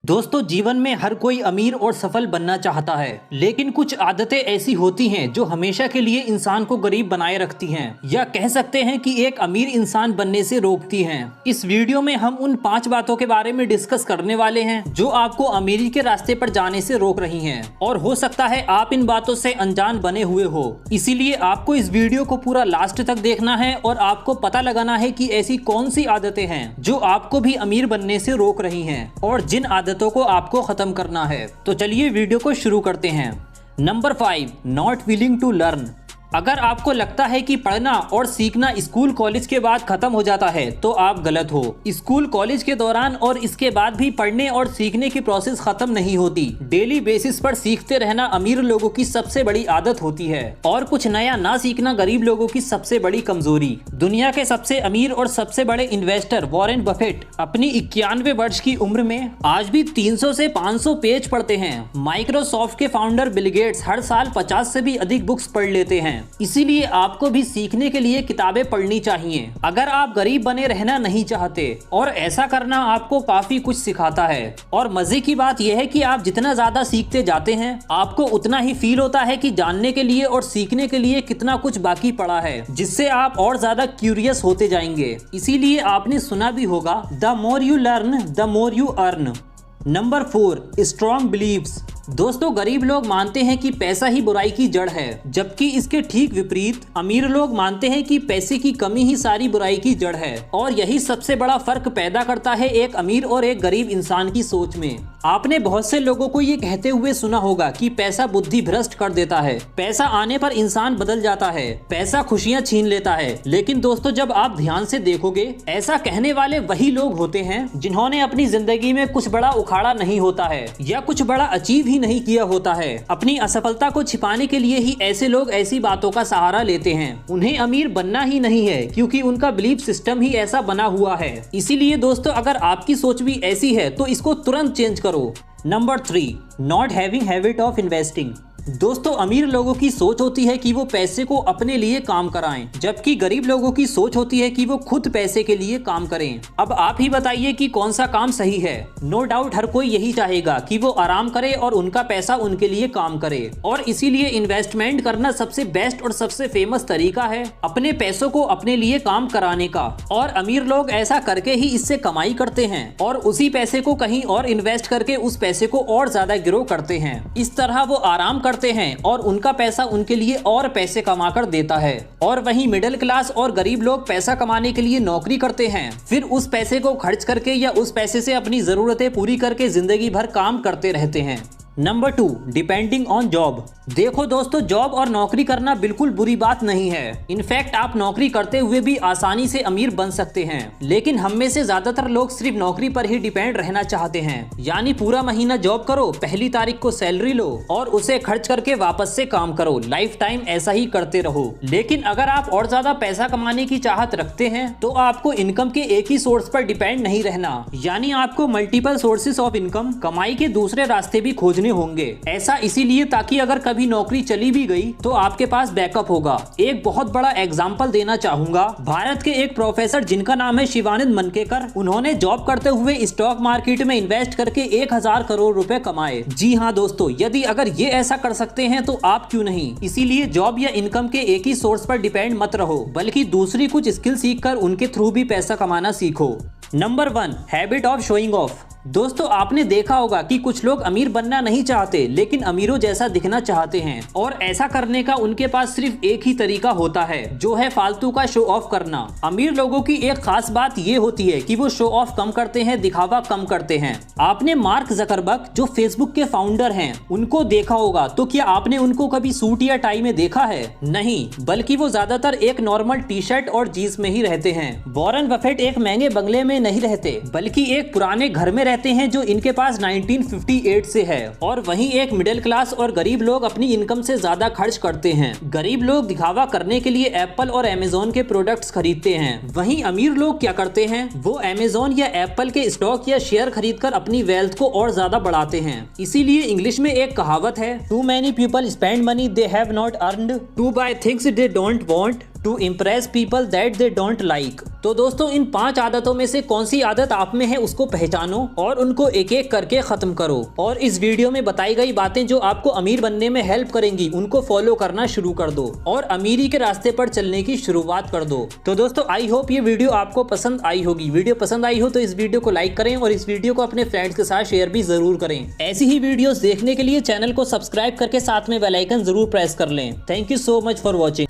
दोस्तों, जीवन में हर कोई अमीर और सफल बनना चाहता है, लेकिन कुछ आदतें ऐसी होती हैं जो हमेशा के लिए इंसान को गरीब बनाए रखती हैं, या कह सकते हैं कि एक अमीर इंसान बनने से रोकती हैं। इस वीडियो में हम उन 5 बातों के बारे में डिस्कस करने वाले हैं जो आपको अमीरी के रास्ते पर जाने से रोक रही हैं, और हो सकता है आप इन बातों से अनजान बने हुए हो। इसीलिए आपको इस वीडियो को पूरा लास्ट तक देखना है और आपको पता लगाना है कि ऐसी कौन सी आदतें हैं जो आपको भी अमीर बनने से रोक रही हैं और जिन आदतों को आपको खत्म करना है। तो चलिए वीडियो को शुरू करते हैं। Number 5, not willing to learn. अगर आपको लगता है कि पढ़ना और सीखना स्कूल कॉलेज के बाद खत्म हो जाता है तो आप गलत हो। स्कूल कॉलेज के दौरान और इसके बाद भी पढ़ने और सीखने की प्रोसेस खत्म नहीं होती। डेली बेसिस पर सीखते रहना अमीर लोगों की सबसे बड़ी आदत होती है और कुछ नया ना सीखना गरीब लोगों की सबसे बड़ी कमजोरी। दुनिया के सबसे अमीर और सबसे बड़े इन्वेस्टर वॉरेन बफेट अपनी 91 वर्ष की उम्र में आज भी 300 से 500 पेज पढ़ते हैं। माइक्रोसॉफ्ट के फाउंडर बिल गेट्स हर साल 50 से भी अधिक बुक्स पढ़ लेते हैं। इसीलिए आपको भी सीखने के लिए किताबें पढ़नी चाहिए अगर आप गरीब बने रहना नहीं चाहते, और ऐसा करना आपको काफी कुछ सिखाता है। और मजे की बात यह है कि आप जितना ज्यादा सीखते जाते हैं आपको उतना ही फील होता है कि जानने के लिए और सीखने के लिए कितना कुछ बाकी पड़ा है, जिससे आप और ज्यादा क्यूरियस होते जाएंगे। इसीलिए आपने सुना भी होगा, the more you learn the more you earn. Number 4, strong believes. दोस्तों, गरीब लोग मानते हैं कि पैसा ही बुराई की जड़ है, जबकि इसके ठीक विपरीत अमीर लोग मानते हैं कि पैसे की कमी ही सारी बुराई की जड़ है। और यही सबसे बड़ा फर्क पैदा करता है एक अमीर और एक गरीब इंसान की सोच में। आपने बहुत से लोगों को ये कहते हुए सुना होगा कि पैसा बुद्धि भ्रष्ट कर देता है, पैसा आने पर इंसान बदल जाता है, पैसा खुशियां छीन लेता है। लेकिन दोस्तों, जब आप ध्यान से देखोगे, ऐसा कहने वाले वही लोग होते हैं जिन्होंने अपनी जिंदगी में कुछ बड़ा उखाड़ा नहीं होता है या कुछ बड़ा अचीव नहीं किया होता है। अपनी असफलता को छिपाने के लिए ही ऐसे लोग ऐसी बातों का सहारा लेते हैं। उन्हें अमीर बनना ही नहीं है, क्योंकि उनका बिलीफ सिस्टम ही ऐसा बना हुआ है। इसीलिए दोस्तों, अगर आपकी सोच भी ऐसी है तो इसको तुरंत चेंज करो। Number 3, not having habit of investing. दोस्तों, अमीर लोगों की सोच होती है कि वो पैसे को अपने लिए काम कराएं, जबकि गरीब लोगों की सोच होती है कि वो खुद पैसे के लिए काम करें। अब आप ही बताइए कि कौन सा काम सही है। नो डाउट हर कोई यही चाहेगा कि वो आराम करे और उनका पैसा उनके लिए काम करे, और इसीलिए इन्वेस्टमेंट करना सबसे बेस्ट और सबसे फेमस तरीका है अपने पैसों को अपने लिए काम कराने का। और अमीर लोग ऐसा करके ही इससे कमाई करते हैं और उसी पैसे को कहीं और इन्वेस्ट करके उस पैसे को और ज्यादा ग्रो करते हैं। इस तरह वो आराम करते हैं और उनका पैसा उनके लिए और पैसे कमा कर देता है। और वहीं मिडिल क्लास और गरीब लोग पैसा कमाने के लिए नौकरी करते हैं, फिर उस पैसे को खर्च करके या उस पैसे से अपनी जरूरतें पूरी करके जिंदगी भर काम करते रहते हैं। Number 2, depending on job. देखो दोस्तों, जॉब और नौकरी करना बिल्कुल बुरी बात नहीं है। इनफैक्ट आप नौकरी करते हुए भी आसानी से अमीर बन सकते हैं। लेकिन हम में से ज्यादातर लोग सिर्फ नौकरी पर ही डिपेंड रहना चाहते हैं, यानी पूरा महीना जॉब करो, पहली तारीख को सैलरी लो और उसे खर्च करके वापस से काम करो, लाइफ टाइम ऐसा ही करते रहो। लेकिन अगर आप और ज्यादा पैसा कमाने की चाहत रखते हैं तो आपको इनकम के एक ही सोर्स पर डिपेंड नहीं रहना, यानी आपको मल्टीपल सोर्सेस ऑफ इनकम, कमाई के दूसरे रास्ते भी खोजने होंगे। ऐसा इसीलिए ताकि अगर कभी नौकरी चली भी गई तो आपके पास बैकअप होगा। एक बहुत बड़ा एग्जांपल देना चाहूंगा। भारत के एक प्रोफेसर जिनका नाम है शिवानंद मनकेकर, उन्होंने जॉब करते हुए स्टॉक मार्केट में इन्वेस्ट करके 1000 करोड़ रुपए कमाए। जी हाँ दोस्तों, यदि अगर ये ऐसा कर सकते हैं तो आप क्यों नहीं। इसीलिए जॉब या इनकम के एक ही सोर्स पर डिपेंड मत रहो, बल्कि दूसरी कुछ स्किल सीखकर उनके थ्रू भी पैसा कमाना सीखो। Number 1, habit of showing off. दोस्तों, आपने देखा होगा कि कुछ लोग अमीर बनना नहीं चाहते लेकिन अमीरों जैसा दिखना चाहते हैं, और ऐसा करने का उनके पास सिर्फ एक ही तरीका होता है, जो है फालतू का शो ऑफ करना। अमीर लोगों की एक खास बात ये होती है कि वो शो ऑफ कम करते हैं, दिखावा कम करते हैं। आपने मार्क जकरबर्ग, जो फेसबुक के फाउंडर हैं, उनको देखा होगा, तो क्या आपने उनको कभी सूट या टाई में देखा है? नहीं, बल्कि वो ज्यादातर एक नॉर्मल टी शर्ट और जीन्स में ही रहते हैं। वॉरेन बफेट एक महंगे बंगले में नहीं रहते, बल्कि एक पुराने घर में रहते हैं जो इनके पास 1958 से है। और वहीं एक मिडिल क्लास और गरीब लोग अपनी इनकम से ज्यादा खर्च करते हैं। गरीब लोग दिखावा करने के लिए एप्पल और अमेज़न के प्रोडक्ट्स खरीदते हैं, वहीं अमीर लोग क्या करते हैं, वो अमेज़न या एप्पल के स्टॉक या शेयर खरीदकर अपनी वेल्थ को और ज्यादा बढ़ाते हैं। इसीलिए इंग्लिश में एक कहावत है, too many people spend money they have not earned to buy things they don't want to impress people that they don't like. तो दोस्तों इन 5 आदतों में से कौन सी आदत आप में है उसको पहचानो और उनको एक एक करके खत्म करो, और इस वीडियो में बताई गई बातें जो आपको अमीर बनने में हेल्प करेंगी उनको फॉलो करना शुरू कर दो और अमीरी के रास्ते पर चलने की शुरुआत कर दो। तो दोस्तों आई होप ये वीडियो आपको पसंद आई होगी। वीडियो पसंद आई हो तो इस वीडियो को लाइक करें और इस वीडियो को अपने फ्रेंड्स के साथ शेयर भी जरूर करें। ऐसी ही वीडियोस देखने के लिए चैनल को सब्सक्राइब करके साथ में बेल आइकन जरूर प्रेस कर लें। Thank you so much for watching.